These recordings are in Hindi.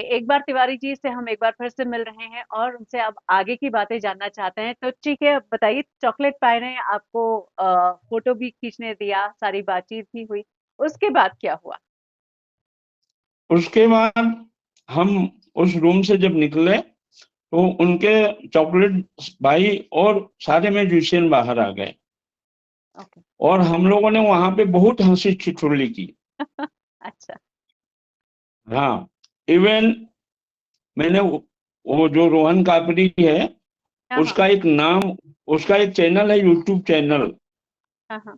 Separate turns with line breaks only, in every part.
एक बार तिवारी जी से हम एक बार फिर से मिल रहे हैं और उनसे अब आगे की बातें जानना चाहते हैं। तो ठीक है, अब बताइए, चॉकलेट पाई ने आपको फोटो भी खींचने दिया, सारी बातचीत भी हुई, उसके बाद क्या हुआ?
उसके बाद हम उस रूम से जब निकले तो उनके चॉकलेट भाई और सारे म्यूजिशियन बाहर आ गए
ओके।
और हम लोगों ने वहां पे बहुत हंसी ठिठोली की।
अच्छा।
हाँ, इवन मैंने वो जो रोहन कापड़ी है
हाँ हाँ।
उसका एक नाम, उसका एक चैनल है, यूट्यूब चैनल।
हाँ हाँ।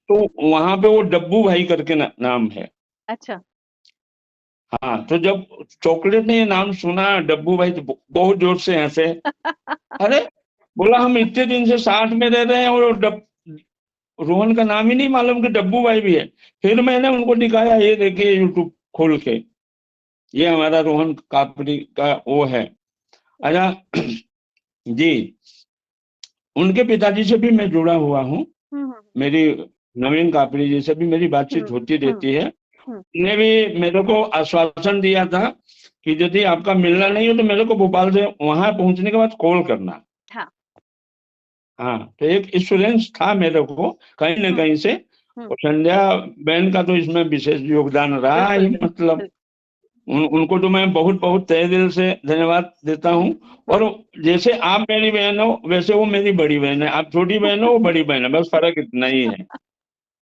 तो वहां पे वो डब्बू भाई करके नाम है।
अच्छा।
हाँ, तो जब चॉकलेट ने ये नाम सुना डब्बू भाई तो बहुत जोर से हंसे। अरे, बोला हम इतने दिन से साथ में रह रहे हैं और रोहन का नाम ही नहीं मालूम कि डब्बू भाई भी है। फिर मैंने उनको दिखाया, ये देखिए यूट्यूब खोल के, ये हमारा रोहन कापड़ी का वो है। अच्छा जी, उनके पिताजी से भी मैं जुड़ा हुआ हूँ।
हम्म।
मेरी नवीन कापड़ी जी से भी मेरी बातचीत
हम्म।
होती
हम्म।
रहती है।
हम्म।
उन्होंने भी मेरे को आश्वासन दिया था कि यदि आपका मिलना नहीं हो तो मेरे को भोपाल से वहां पहुंचने के बाद कॉल करना।
हाँ।
हाँ, तो एक इंश्योरेंस था मेरे को कहीं ना
हम्म।
कहीं से।
हम्म।
और संध्या बहन का तो इसमें विशेष योगदान रहा
बिल्कुल
ही,
बिल्कुल
मतलब
बिल्कुल।
उनको तो मैं बहुत बहुत तहे दिल से धन्यवाद देता हूँ।
हम्म।
और जैसे आप मेरी बहन हो वैसे वो मेरी बड़ी बहन है, आप छोटी बहन हो वो बड़ी बहन है, बस फर्क इतना ही है।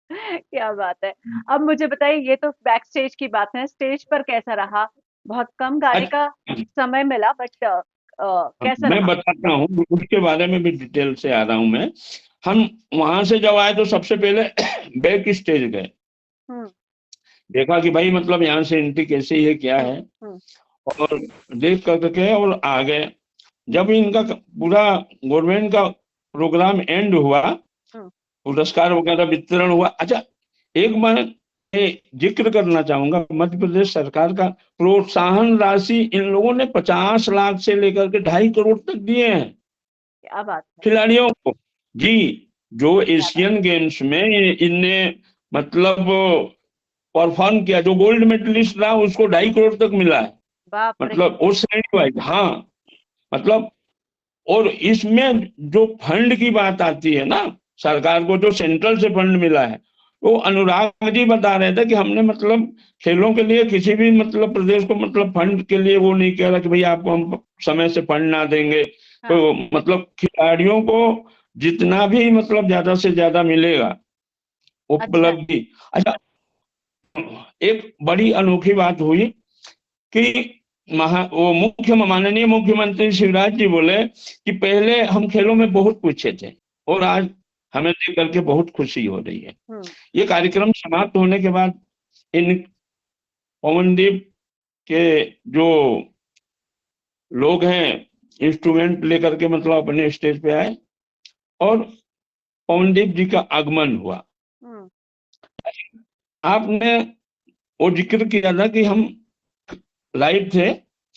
क्या बात है। अब मुझे बताइए, ये तो बैक स्टेज की बात है, स्टेज पर कैसा रहा? बहुत कम गाने का
अच्छा,
समय मिला, बट कैसा
मैं
रहा?
बताता हूँ उसके बारे में भी, डिटेल से आ रहा हूँ मैं। हम वहां से जब आए तो सबसे पहले बैक स्टेज गए,
हम्म।
देखा कि भाई मतलब यहाँ से एंट्री कैसी है क्या
हम्म।
है।
हम्म।
और देख करके और आ गए। जब इनका पूरा गवर्नमेंट का प्रोग्राम एंड हुआ,
हम्म।
पुरस्कार वगैरह वितरण हुआ। अच्छा, एक मैं जिक्र करना चाहूंगा, मध्य प्रदेश सरकार का प्रोत्साहन राशि इन लोगों ने 50 लाख से लेकर के 2.5 करोड़ तक दिए हैं
क्या बात है।
खिलाड़ियों को। जी, जो
क्या बात।
एशियन गेम्स में इनने मतलब परफॉर्म किया, जो गोल्ड मेडलिस्ट रहा उसको 2.5 करोड़ तक मिला है।
बाप रे।
मतलब वो श्रेणी वाइज, हाँ, मतलब। और इसमें जो फंड की बात आती है ना, सरकार को जो सेंट्रल से फंड मिला है, वो अनुराग जी बता रहे थे कि हमने मतलब खेलों के लिए किसी भी मतलब प्रदेश को मतलब फंड के लिए वो नहीं कह रहा कि भाई आपको हम समय से फंड ना देंगे।
हाँ।
तो मतलब खिलाड़ियों को जितना भी मतलब ज्यादा से ज्यादा मिलेगा
अच्छा।
उपलब्धि। अच्छा, एक बड़ी अनोखी बात हुई कि वो माननीय मुख्यमंत्री शिवराज जी बोले कि पहले हम खेलों में बहुत पीछे थे और आज हमें देख करके बहुत खुशी हो रही है।
हम्म।
ये कार्यक्रम समाप्त होने के बाद इन पवनदीप के जो लोग हैं इंस्ट्रूमेंट लेकर के मतलब अपने स्टेज पे आए और पवनदीप जी का आगमन हुआ।
हम्म।
आपने वो जिक्र किया था कि हम लाइव थे।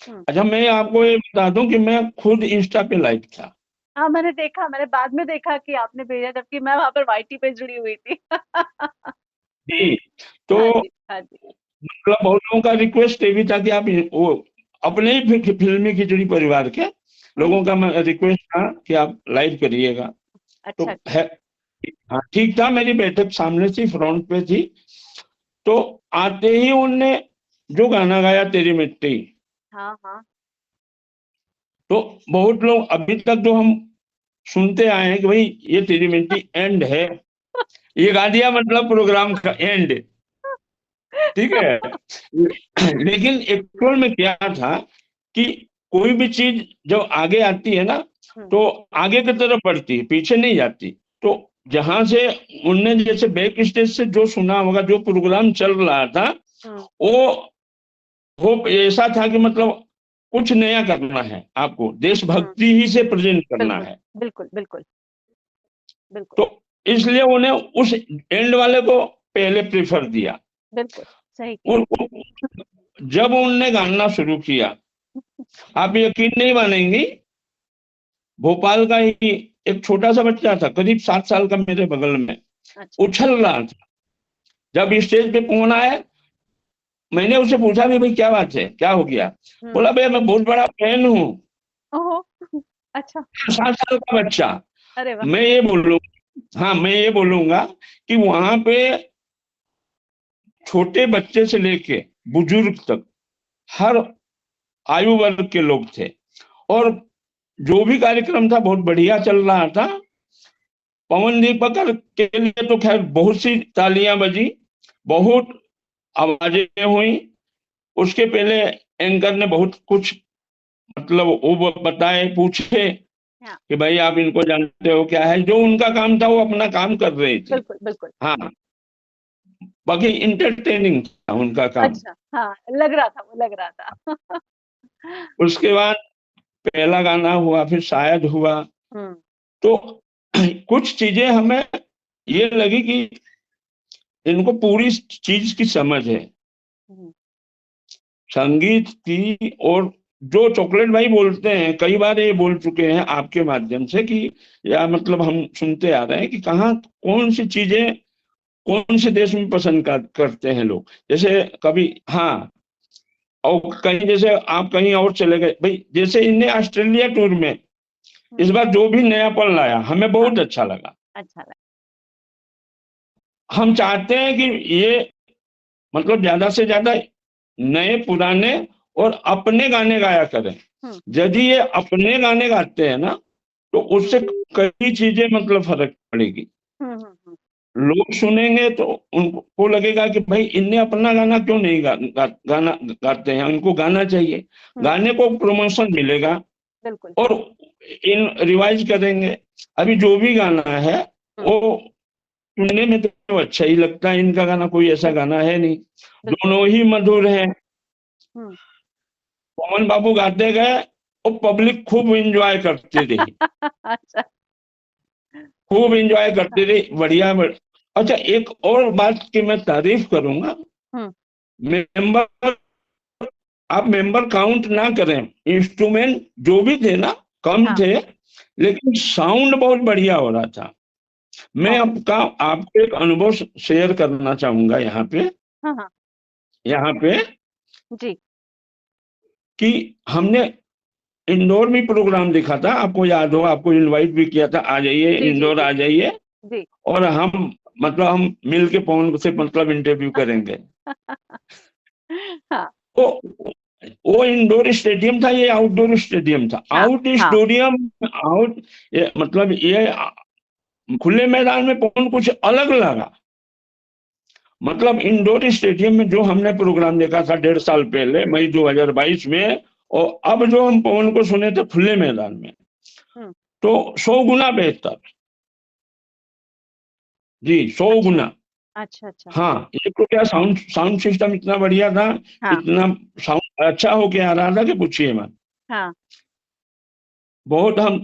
हम्म।
अच्छा, मैं आपको ये बता दूं कि मैं खुद इंस्टा पे लाइव था।
हाँ, मैंने देखा, मैंने बाद में देखा कि आपने भेजा, जबकि मैं वहां पर वाईटी पे जुड़ी हुई थी।
जी, तो
हाँ जी, हाँ जी।
मतलब बहुत लोगों का रिक्वेस्ट ये भी था कि आप वो अपने ही फिल्मी खिचड़ी परिवार के
हम्म।
लोगों का रिक्वेस्ट था कि आप लाइव करिएगा। तो
अच्छा अच्छा।
है, हाँ ठीक था, मेरी बैठक सामने थी, फ्रंट पे थी। तो आते ही उनने जो गाना गाया तेरी मिट्टी,
हाँ हाँ।
तो बहुत लोग अभी तक जो हम सुनते आए हैं कि भाई ये तेरी मिट्टी एंड है, ये गा दिया मतलब प्रोग्राम का एंड। ठीक है। लेकिन एक्चुअल में क्या था कि कोई भी चीज जब आगे आती है ना
हम्म।
तो आगे की तरफ बढ़ती है, पीछे नहीं जाती। तो जहां से उनने जैसे बैक स्टेज से जो सुना होगा, जो प्रोग्राम चल रहा था,
हम्म।
वो वो ऐसा था कि मतलब कुछ नया करना है, आपको
हम्म।
देशभक्ति ही से प्रेजेंट करना
बिल्कुल
है।
बिल्कुल बिल्कुल बिल्कुल।
तो इसलिए उन्हें उस एंड वाले को पहले प्रेफर दिया।
बिल्कुल सही किया।
जब उनने गाना शुरू किया, आप यकीन नहीं मानेंगी, भोपाल का ही एक छोटा सा बच्चा था, करीब 7 साल का, मेरे बगल में
अच्छा।
उछल रहा था। जब स्टेज पे पहुंच आया, मैंने उससे पूछा भी भाई क्या बात है, क्या हो गया?
हम्म।
बोला भैया मैं बहुत बड़ा फैन हूँ।
ओहो। अच्छा।
7 साल का बच्चा।
अरे वाह।
मैं ये बोलूँ, हाँ मैं ये बोलूंगा कि वहां पे छोटे बच्चे से लेके बुजुर्ग तक हर आयु वर्ग के लोग थे। और जो भी कार्यक्रम था बहुत बढ़िया चल रहा था। पवन दीपक के लिए तो खैर बहुत सी तालियां बजी, बहुत आवाजें हुई। उसके पहले एंकर ने बहुत कुछ मतलब वो बताए, पूछे
हाँ।
कि भाई आप इनको जानते हो क्या है, जो उनका काम था वो अपना काम कर रही थी।
बिल्कुल बिल्कुल।
हाँ, बाकी इंटरटेनिंग था उनका काम।
अच्छा, हाँ, लग रहा था, वो लग रहा था।
उसके बाद पहला गाना हुआ, फिर शायद हुआ।
हम्म।
तो कुछ चीजें हमें ये लगी कि इनको पूरी चीज की समझ है,
हम्म।
संगीत की। और जो चॉकलेट भाई बोलते हैं, कई बार ये बोल चुके हैं आपके माध्यम से कि, या मतलब हम सुनते आ रहे हैं कि कहाँ कौन सी चीजें कौन से देश में पसंद करते हैं लोग। जैसे कभी, हाँ, और कहीं जैसे आप कहीं और चले गए भाई, जैसे इन्हें ऑस्ट्रेलिया टूर में इस
हम्म।
बार जो भी नयापन लाया हमें
हाँ।
बहुत अच्छा लगा।
अच्छा लगा।
हम चाहते हैं कि ये मतलब ज्यादा से ज्यादा नए पुराने और अपने गाने गाया करें।
हम्म।
यदि ये अपने गाने गाते हैं ना, तो
हम्म।
उससे कई चीजें मतलब फर्क पड़ेगी।
हम्म।
लोग सुनेंगे तो उनको लगेगा कि भाई इनने अपना गाना क्यों नहीं गाना गाते हैं, उनको गाना चाहिए।
हम्म।
गाने को प्रमोशन मिलेगा
बिल्कुल।
और इन रिवाइज करेंगे। अभी जो भी गाना है
हम्म।
वो सुनने में तो अच्छा ही लगता है, इनका गाना कोई ऐसा
बिल्कुल
गाना है नहीं।
बिल्कुल।
दोनों ही मधुर हैं।
हम्म।
पवन बाबू गाते गए और पब्लिक खूब एंजॉय करती रही,
अच्छा।
खूब एंजॉय करती
हाँ।
रही, बढ़िया अच्छा, एक और बात की मैं तारीफ करूंगा।
हम्म।
मेंबर, आप मेंबर काउंट ना करें, इंस्ट्रूमेंट जो भी थे ना कम
हाँ।
थे, लेकिन साउंड बहुत बढ़िया हो रहा था। मैं
बहुत।
आपका आपको एक अनुभव शेयर करना चाहूंगा
हाँ हाँ।
यहाँ पे
जी।
कि हमने इंदौर में प्रोग्राम देखा था, आपको याद हो, आपको इनवाइट भी किया था, आ जाइए
जी जी
इंदौर
जी।
आ जाइए।
जी।
और हम मतलब हम मिल के पवन से मतलब इंटरव्यू करेंगे।
हाँ।
तो वो इंडोर स्टेडियम था, ये आउटडोर स्टेडियम था।
हाँ।
आउट
हाँ।
स्टेडियम, आउट, ये मतलब ये खुले मैदान में पवन कुछ अलग लगा। मतलब इंडोर स्टेडियम में जो हमने प्रोग्राम देखा था 1.5 साल पहले मई 2022 में, और अब जो हम पवन को सुने थे खुले मैदान में,
हम्म।
तो 100 गुना बेहतर। जी, 100 गुना।
अच्छा अच्छा।
हाँ, एक तो क्या साउंड साउंड सिस्टम इतना बढ़िया था,
हाँ।
इतना साउंड अच्छा होके आ रहा था कि पूछिए मत।
हाँ।
बहुत हम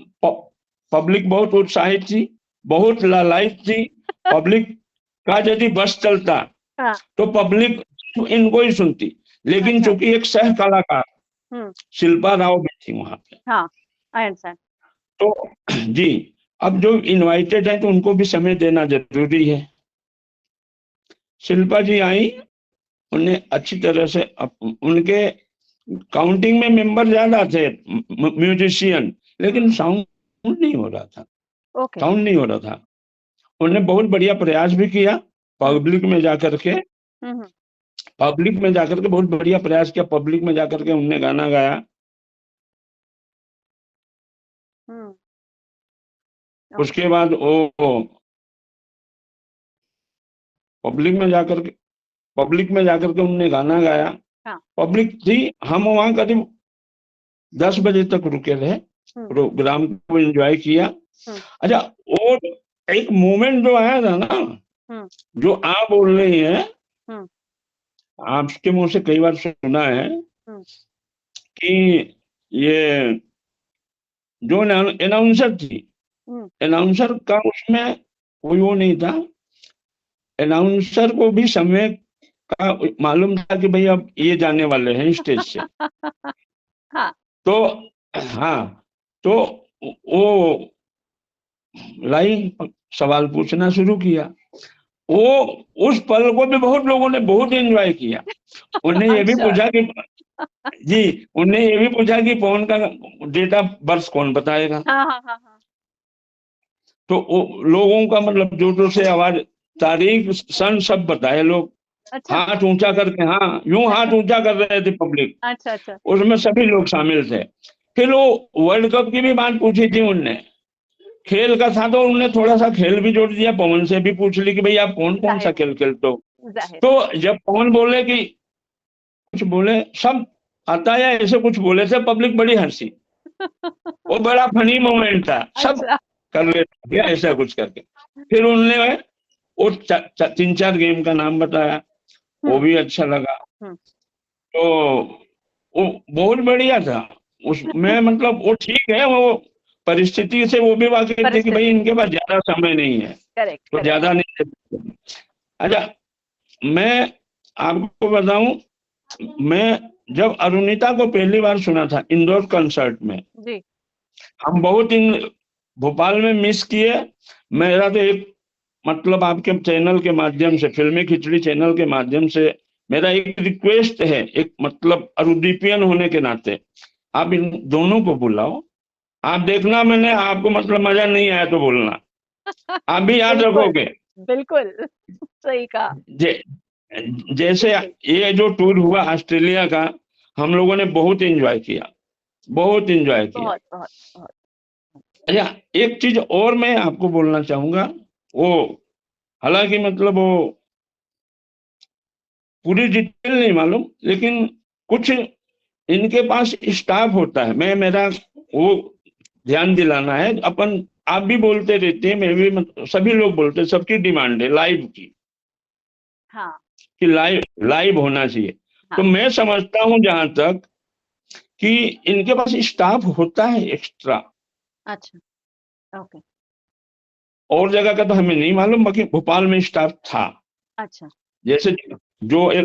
पब्लिक बहुत उत्साहित थी, बहुत लालायित थी। पब्लिक का यदि बस चलता
हाँ।
तो पब्लिक इनको ही सुनती। लेकिन
अच्छा।
चूंकि एक सह कलाकार
हम्म।
शिल्पा राव भी थी वहां पे,
हाँ। I understand.
तो जी, अब जो इनवाइटेड है तो उनको भी समय देना जरूरी है। शिल्पा जी आई, उन्हें अच्छी तरह से उनके काउंटिंग में मेंबर ज्यादा थे, म्यूजिशियन, लेकिन साउंड नहीं हो रहा था,
ओके।
साउंड नहीं हो रहा था। उन्होंने बहुत बढ़िया प्रयास भी किया,
हम्म।
पब्लिक में जाकर के,
हम्म।
पब्लिक में जाकर के बहुत बढ़िया प्रयास किया, पब्लिक में जाकर के उनने गाना गाया।
हम्म। ओके।
उसके बाद वो पब्लिक में जाकर के पब्लिक में जाकर के उनने गाना गाया।
हाँ।
पब्लिक थी, हम वहां करीब 10 बजे तक रुके रहे,
हम्म।
प्रोग्राम को एंजॉय किया।
हम्म।
अच्छा, और एक मोमेंट जो आया था ना,
हम्म।
जो आप बोल रही हैं,
हम्म।
आपके मुंह से कई बार सुना है
हम्म।
कि ये जो अनाउंसर थी,
हम्म।
अनाउंसर का उसमें कोई वो नहीं था। अनाउंसर को भी समय का मालूम था कि भाई अब ये जाने वाले हैं स्टेज से।
हाँ।
तो हाँ, तो वो लाई सवाल पूछना शुरू किया। वो उस पल को भी बहुत लोगों ने बहुत एंजॉय किया। उन्हें ये भी
अच्छा।
पूछा कि जी, उन्हें ये भी पूछा कि पवन का डेट ऑफ बर्थ कौन बताएगा?
हाँ, हाँ, हाँ, हाँ।
तो वो लोगों का मतलब जोर-जोर से आवाज, तारीख, सन सब बताए लोग।
अच्छा।
हाथ ऊँचा करके, हाँ, यूँ हाथ ऊँचा कर रहे थे पब्लिक।
अच्छा, अच्छा।
उसमें सभी लोग शामिल थे। फिर वो वर्ल्ड कप की भी बात पूछी थी उनने। खेल का था तो उन्होंने थोड़ा-सा खेल भी जोड़ दिया, पवन से भी पूछ ली कि भई आप कौन-कौन सा
ज़ाहिर
खेल खेलते हो?
है, ज़ाहिर है।
तो जब पवन बोले कि कुछ बोले, सब आता है ऐसे कुछ बोले थे, पब्लिक बड़ी हँसी। वो बड़ा फनी मोमेंट था, सब
अच्छा।
कर लेते थे ऐसा कुछ करके। फिर उन्होंने वो 3-4 गेम का नाम बताया, वो
हुँ,
भी अच्छा लगा।
हुँ।
तो वो बहुत बढ़िया था। उसमें मतलब वो ठीक है, वो परिस्थिति से वो भी वाकिफ़ थे कि भई
परिस्थिति।
इनके पास ज़्यादा समय नहीं है,
करेक्ट,
तो
करेक्ट।
ज़्यादा नहीं दे सकते। अच्छा, मैं आपको बताऊँ, मैं जब अरुणिता को पहली बार सुना था इंदौर कंसर्ट में,
जी।
हम बहुत इन भोपाल में मिस किए। मेरा तो एक मतलब आपके चैनल के माध्यम से, फ़िल्मी खिचड़ी चैनल के माध्यम से मेरा एक रिक्वेस्ट है, एक मतलब अरुद्वीपियन होने के नाते, आप इन दोनों को बुलाओ। आप देखना, मैंने आपको मतलब मज़ा नहीं आया तो बोलना। आप भी याद
बिल्कुल,
रखोगे।
बिल्कुल। सही कहा।
जे जैसे
बिल्कुल।
ये जो टूर हुआ ऑस्ट्रेलिया का, हम लोगों ने बहुत एन्जॉय किया, बहुत एन्जॉय किया।
बहुत, बहुत, बहुत।
अच्छा, एक चीज़ और मैं आपको बोलना चाहूँगा, वो हालाँकि मतलब वो पूरी डिटेल नहीं मालूम, लेकिन कुछ इनके पास स्टाफ होता है। मैं मेरा वो ध्यान दिलाना है। अपन आप भी बोलते रहते हैं, मैं भी सभी लोग बोलते हैं, सबकी डिमांड है लाइव की,
हाँ,
कि लाइव लाइव होना चाहिए। तो
हाँ।
मैं समझता हूँ जहाँ तक कि इनके पास स्टाफ होता है एक्स्ट्रा।
अच्छा, ओके।
और जगह का तो हमें नहीं मालूम, बाकी भोपाल में स्टाफ था।
अच्छा।
जैसे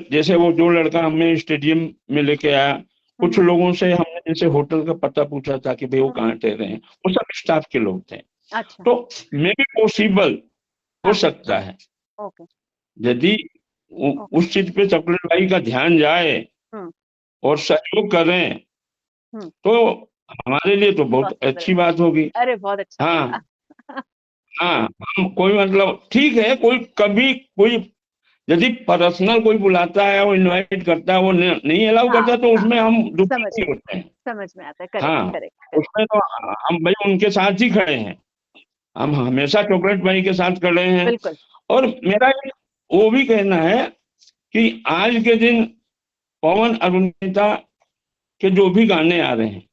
जैसे वो जो लड़का हमें स्टेडियम में लेके आया,
हुँ,
कुछ
हुँ,
लोगों से हमने जैसे होटल का पता पूछा था कि भाई वो
हुँ, हुँ।
कहाँ ठहरे हैं, वो सब स्टाफ के लोग थे।
अच्छा,
तो मे बी पॉसिबल हो
हाँ,
सकता है,
ओके,
यदि
ओके।
उस चीज पे चॉकलेट भाई का ध्यान जाए
हुँ,
और सहयोग करें,
हुँ।
तो हमारे लिए तो बहुत
पॉसिबल
अच्छी
है।
बात होगी।
अरे! बहुत अच्छा
हाँ,
होगा।
हाँ, हम कोई मतलब ठीक है, कोई कभी कोई यदि पर्सनल कोई बुलाता है, वो इनवाइट करता है, वो नहीं अलाउ
हाँ,
करता, तो
हाँ।
उसमें हम
समझ
दुखी नहीं होते हैं।
समझ में आता है। करेक्ट,
हाँ,
करेक्ट, करेक्ट।
उसमें तो हम भाई उनके साथ ही खड़े हैं। हम हमेशा चॉकलेट भाई के साथ खड़े हैं।
बिल्कुल।
और मेरा एक वो भी कहना है कि आज के दिन पवन अरुणिता के जो भी गाने आ रहे हैं,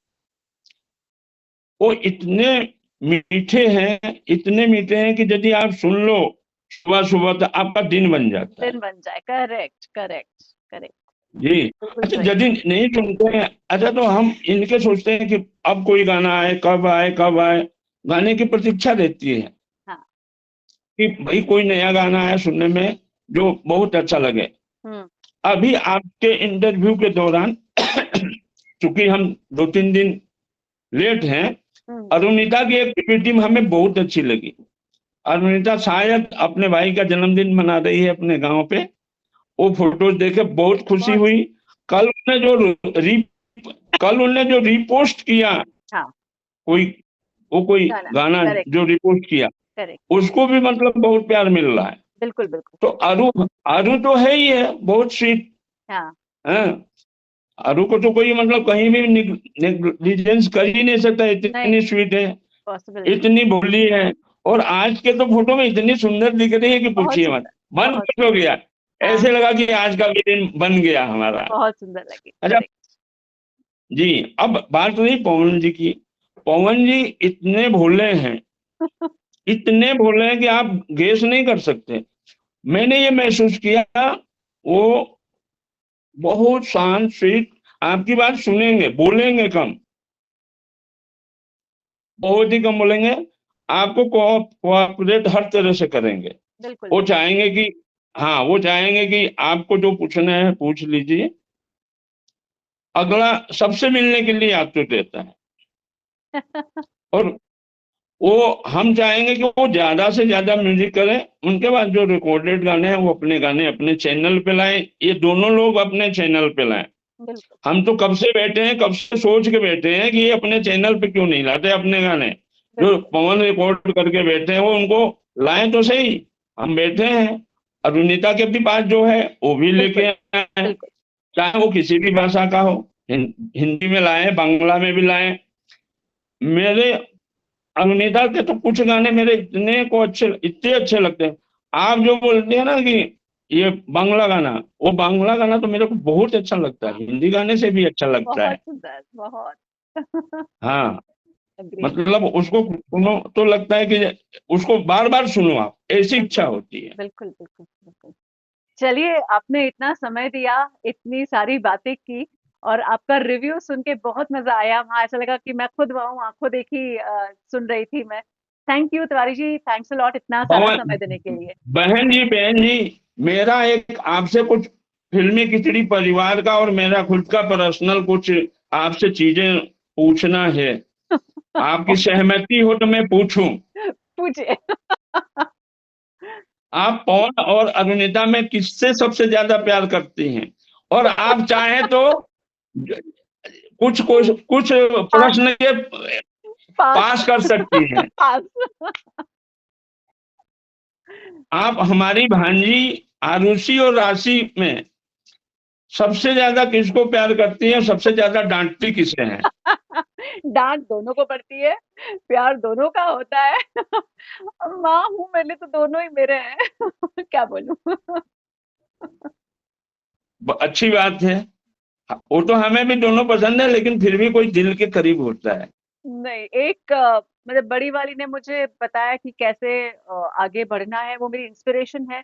वो इतने मीठे हैं कि यदि आप सुन लो सुबह-सुबह, तो आपका दिन बन जाता है।
दिन बन जाए। Correct, correct, correct.
जी।
बिल्कुल
अच्छा,
सही।
यदि नहीं सुनते हैं, अच्छा, तो हम इनके सोचते हैं कि अब कोई गाना आए, कब आए, कब आए? गाने की प्रतीक्षा रहती है
हाँ।
कि भई कोई नया गाना आया सुनने में जो बहुत अच्छा लगे।
हुँ,
अभी आपके इंटरव्यू के दौरान चूँकि हम 2-3 दिन लेट हैं,
हुँ।
अरुणिता की एक पीपीटी हमें बहुत अच्छी लगी। अरुणिता शायद अपने भाई का जन्मदिन मना रही है अपने गाँव पे। वो फ़ोटोज़ देख के बहुत खुशी
बहुत
हुई। कल उसने जो री कल उन्होंने जो रीपोस्ट किया,
हाँ,
कोई कोई
गाना।
गाना
करेक्ट,
जो रीपोस्ट किया,
करेक्ट।
उसको भी मतलब बहुत प्यार मिल रहा है।
बिल्कुल, बिल्कुल।
तो अरु तो है ही है, बहुत स्वीट
हाँ,
हैं। अरु को तो कोई मतलब कहीं भी नेग्लिजेंस कर ही नहीं सकता,
नहीं,
इतनी स्वीट है,
पॉसिबल नहीं।
इतनी भोली है। और आज के तो फोटो में इतनी सुंदर दिख रही है कि
बहुत
पूछिए मत।
सुंदर,
मन
बहुत
खुश हो
सुंदर।
गया।
हाँ,
ऐसे लगा कि आज का भी दिन बन गया हमारा।
बहुत सुंदर लगी।
अच्छा
करेक्ट।
जी, अब बात रही पवन जी की। पवन जी इतने भोले हैं कि आप गेस नहीं कर सकते। मैंने ये महसूस किया, वो बहुत शांत स्वीट, आपकी बात सुनेंगे, बोलेंगे कम, बहुत ही कम बोलेंगे। आपको कोऑपरेट हर तरह से करेंगे।
बिल्कुल,
वो
बिल्कुल।
चाहेंगे कि हाँ, वो चाहेंगे कि आपको जो पूछना है पूछ लीजिए। अगला सबसे मिलने के लिए आतुर रहता है। और वो हम चाहेंगे कि वो ज्यादा से ज्यादा म्यूजिक करें। उनके बाद जो रिकॉर्डेड गाने हैं वो अपने गाने अपने चैनल पे लाएं, ये दोनों लोग अपने चैनल पे लाएं।
बिल्कुल,
हम तो कब से बैठे हैं, कब से सोच के बैठे हैं कि ये अपने चैनल पे क्यों नहीं लाते अपने गाने। जो
बिल्कुल,
पवन रिकॉर्ड करके बैठे हैं वो उनको लाएं तो सही। हम बैठे हैं, अरुणिता के भी पास जो है वो भी लेके
बिल्कुल,
आए,
बिल्कुल।
चाहे वो किसी भी भाषा का हो। हिंदी में लाएं, बांग्ला में भी लाएं। मेरे अरुणिता के तो कुछ गाने मेरे इतने को अच्छे, इतने अच्छे लगते हैं। आप जो बोलते हैं ना कि ये बांग्ला गाना, वो बांग्ला गाना तो मेरे को बहुत अच्छा लगता है, हिंदी गाने से भी अच्छा लगता
बहुत
है।
सुंदर, बहुत।
हाँ,
एग्री।
मतलब उसको सुनो तो लगता है कि उसको बार बार सुनो, आप ऐसी इच्छा
बिल्कुल,
होती है।
बिल्कुल, बिल्कुल, बिल्कुल। चलिए, आपने इतना समय दिया, इतनी सारी बातें की और आपका रिव्यू सुन के बहुत मज़ा आया। वहाँ ऐसा लगा कि मैं खुद वहाँ हूँ, आँखों देखी सुन रही थी मैं। Thank you Tiwari ji, thanks a lot इतना सारा
पवन,
समय देने के लिए।
बहन जी, मेरा एक आपसे कुछ फिल्मी खिचड़ी परिवार का और मेरा खुद का पर्सनल कुछ आपसे चीजें पूछना है। आपकी सहमति हो तो मैं पूछूं।
पूछिए।
आप पवन और अभिनेता में किससे सबसे ज्यादा प्यार करती हैं? और आप चाहें तो कुछ कुछ कुछ
पास,
प्रश्न के
पास,
पास कर सकती हैं।
पास।
आप हमारी भांजी आरुषि और राशि में सबसे ज्यादा किसको प्यार करती हैं, सबसे ज्यादा डांटती किसे हैं?
डाँट दोनों को पड़ती है, प्यार दोनों का होता है। माँ हूँ, मेरे लिए तो दोनों ही मेरे हैं। क्या बोलूँ?
अच्छी बात है। वो तो हमें भी दोनों पसंद है, लेकिन फिर भी कोई दिल के करीब होता है।
नहीं, एक मतलब बड़ी वाली ने मुझे बताया कि कैसे आगे बढ़ना है, वो मेरी इंस्पिरेशन है।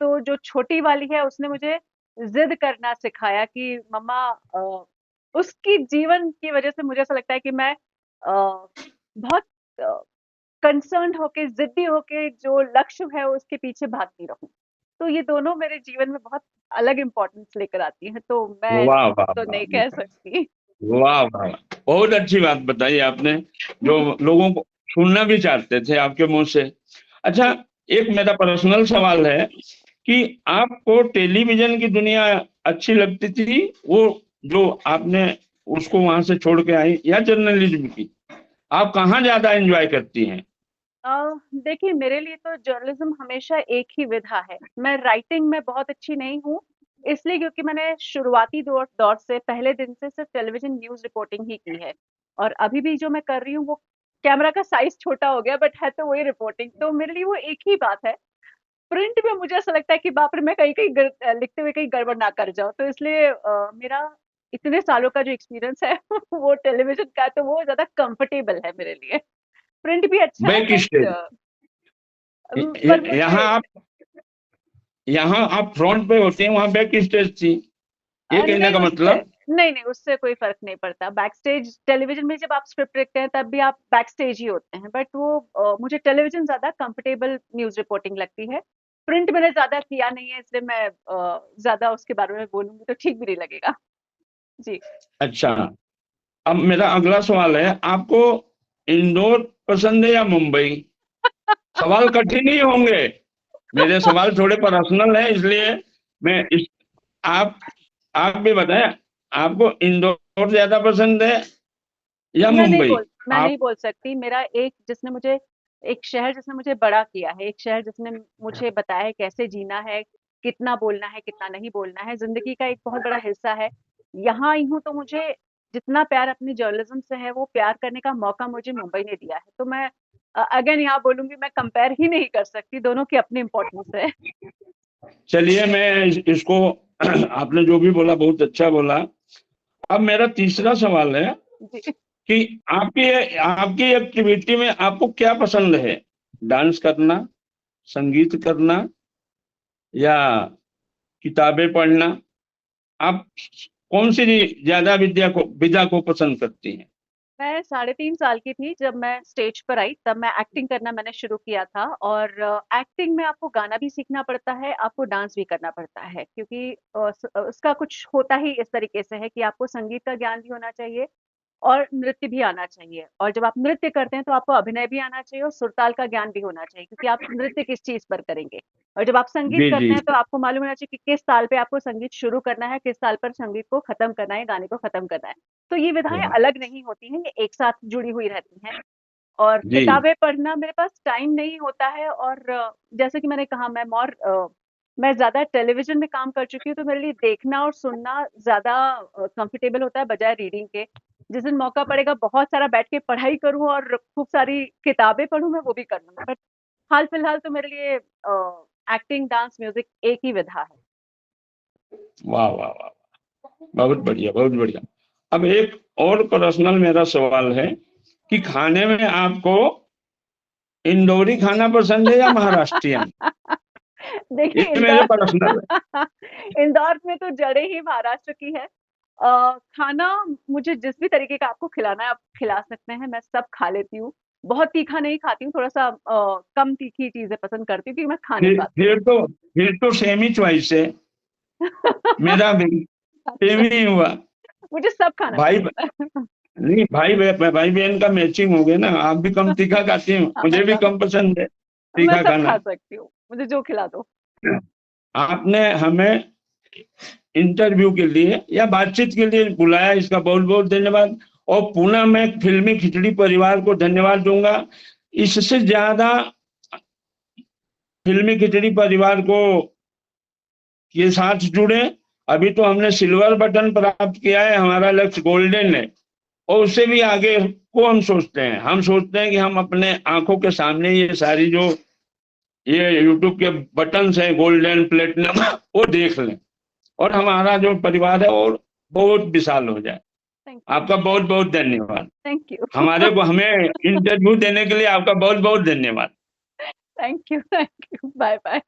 तो जो छोटी वाली है उसने मुझे ज़िद करना सिखाया कि मम्मा उसकी जीवन की वज़ह से मुझे ऐसा लगता है कि मैं बहुत कंसर्न्ड होके, ज़िद्दी होके जो लक्ष्य है उसके पीछे भागती रहूँ। तो ये दोनों मेरे जीवन में बहुत अलग इम्पोर्टेंस लेकर आती हैं, तो मैं
वाह वाह
तो
वाह
नहीं कह सकती।
वाह वाह, बहुत अच्छी बात बताई आपने, जो लोगों को सुनना भी चाहते थे आपके मुंह से। अच्छा,
जी।
एक मेरा पर्सनल सवाल है कि आपको टेलीविजन की दुनिया अच्छी लगती थी, वो जो आपने उसको वहां से छोड़ के आई, या जर्नलिज्म की? आप कहाँ ज्यादा एंजॉय करती हैं?
अ, देखिए मेरे लिए तो जर्नलिज्म हमेशा एक ही विधा है। मैं राइटिंग में बहुत अच्छी नहीं हूँ, इसलिए क्योंकि मैंने शुरुआती दौर दौर से पहले दिन से सिर्फ टेलीविज़न न्यूज़ रिपोर्टिंग ही की है और अभी भी जो मैं कर रही हूँ वो कैमरा का साइज़ छोटा हो गया बट है तो वही रिपोर्टिंग, तो मेरे लिए वो एक ही बात है। प्रिंट में मुझे ऐसा लगता है कि बाप रे! मैं कहीं-कहीं लिखते हुए कहीं गड़बड़ ना कर जाऊँ, तो इसलिए मेरा इतने सालों का जो एक्सपीरियंस है वो टेलीविज़न का है, तो वो ज़्यादा कंफर्टेबल है मेरे लिए। प्रिंट भी अच्छा है
बैक
बट
स्टेज,
पर मुझे
यहाँ आप फ्रंट पे होते हैं, वहां बैक स्टेज थी, ये कहने
नहीं
का
उससे
मतलब।
नहीं, नहीं उससे कोई फ़र्क नहीं पड़ता। बैकस्टेज टेलीविज़न में जब आप स्क्रिप्ट लिखते हैं तब भी आप बैकस्टेज ही होते हैं। बट वो मुझे टेलीविज़न ज़्यादा कंफर्टेबल न्यूज़ रिपोर्टिंग लगती है। प्रिंट मैंने ज़्यादा किया नहीं है इसलिए मैं ज़्यादा उसके बारे में बोलूँगी तो ठीक भी नहीं लगेगा। जी।
अच्छा, अब मेरा अगला सवाल है, आपको इंदौर पसंद है या मुंबई? सवाल कठिन ही होंगे, मेरे सवाल थोड़े पर्सनल है, इसलिए मैं इस आप आप भी बताएं, आपको इंदौर ज्यादा पसंद है या मुंबई?
मैं
आप
नहीं बोल सकती। मेरा एक शहर जिसने मुझे बड़ा किया है, एक शहर जिसने मुझे बताया है कैसे जीना है, कितना बोलना है, कितना नहीं बोलना है, ज़िंदगी का एक बहुत बड़ा हिस्सा है। यहाँ आई हूँ तो मुझे जितना प्यार अपनी जर्नलिज़्म से है, वो प्यार करने का मौका मुझे मुंबई ने दिया है। तो मैं अगेन यहाँ बोलूँगी मैं कंपेयर ही नहीं कर सकती, दोनों की अपनी इम्पोर्टेंस है।
चलिए, मैं इसको आपने जो भी बोला बहुत अच्छा बोला। अब मेरा तीसरा सवाल है
जी।
कि आपकी आपकी एक्टिविटी में आपको क्या पसंद है? डांस करना, संगीत करना, या किताबें पढ़ना? आप कौन सी ज्यादा विद्या को पसंद करती हैं?
मैं साढ़े 3 साल की थी जब मैं स्टेज पर आई, तब मैं एक्टिंग करना मैंने शुरू किया था और एक्टिंग में आपको गाना भी सीखना पड़ता है, आपको डांस भी करना पड़ता है क्योंकि उसका कुछ होता ही इस तरीके से है कि आपको संगीत का ज्ञान भी होना चाहिए और नृत्य भी आना चाहिए। और जब आप नृत्य करते हैं तो आपको अभिनय भी आना चाहिए और सुरताल का ज्ञान भी होना चाहिए, क्योंकि आप नृत्य किस चीज़ पर करेंगे। और जब आप संगीत
जी जी
करते हैं तो आपको मालूम होना चाहिए कि किस ताल पे आपको संगीत शुरू करना है, किस ताल पर संगीत को खत्म करना है, गाने को खत्म करना है। तो ये विधाएँ अलग नहीं होती हैं, ये एक साथ जुड़ी हुई रहती हैं। और
जी
किताबें पढ़ना मेरे पास टाइम नहीं होता है, और जैसे कि मैंने कहा मैं ज़्यादा टेलीविज़न में काम कर चुकी हूँ, तो मेरे लिए देखना और सुनना ज़्यादा कंफर्टेबल होता है बजाय रीडिंग के। जिस दिन मौका पड़ेगा बहुत सारा बैठ के पढ़ाई करूँ और खूब सारी किताबें पढूँ, मैं वो भी कर लूँगी। बट हाल-फिलहाल तो मेरे लिए एक्टिंग, डांस, म्यूज़िक एक ही विधा है।
वाह वाह वाह, बहुत बढ़िया बहुत बढ़िया। अब एक और पर्सनल मेरा सवाल है कि खाने में आपको इंदौरी खाना पसंद है या महाराष्ट्रियन?
देखिए
ये मेरे पर्सनल है।
इंदौर में तो जड़ें ही महाराष्ट्र की है। खाना मुझे जिस भी तरीके का आपको खिलाना है आप खिला सकते हैं, मैं सब खा लेती हूँ। बहुत तीखा नहीं खाती हूँ, थोड़ा-सा कम तीखी चीज़ें पसंद करती हूँ क्योंकि मैं खा नहीं
फिर
पाती हूँ।
फिर तो फिर तो सेम ही चॉइस है, मेरा भी सेम
अच्छा,
ही हुआ।
मुझे सब खाना
भाई
पसंद है।
नहीं, भाई बहन का मैचिंग हो गया ना, आप भी कम तीखा खाती हैं,
हाँ, मैं
मुझे भी
कम
कम पसंद है
मैं
तीखा
सब
खाना।
खा सकती हूँ, मुझे जो खिला दो।
आपने हमें इंटरव्यू के लिए या बातचीत के लिए बुलाया, इसका बहुत बहुत धन्यवाद। और पुनः मैं फिल्मी खिचड़ी परिवार को धन्यवाद दूंगा। इससे ज्यादा फिल्मी खिचड़ी परिवार को के साथ जुड़े। अभी तो हमने सिल्वर बटन प्राप्त किया है, हमारा लक्ष्य गोल्डन है, और उससे भी आगे को हम सोचते हैं कि हम अपने आंखों के सामने ये सारी जो ये यूट्यूब के बटन हैं गोल्डन प्लेटिनम वो देख लें, और हमारा जो परिवार है और बहुत विशाल हो जाए।
थैंक यू,
आपका बहुत बहुत धन्यवाद।
थैंक यू,
हमारे को हमें इंटरव्यू देने के लिए आपका बहुत बहुत धन्यवाद।
Thank you, bye-bye.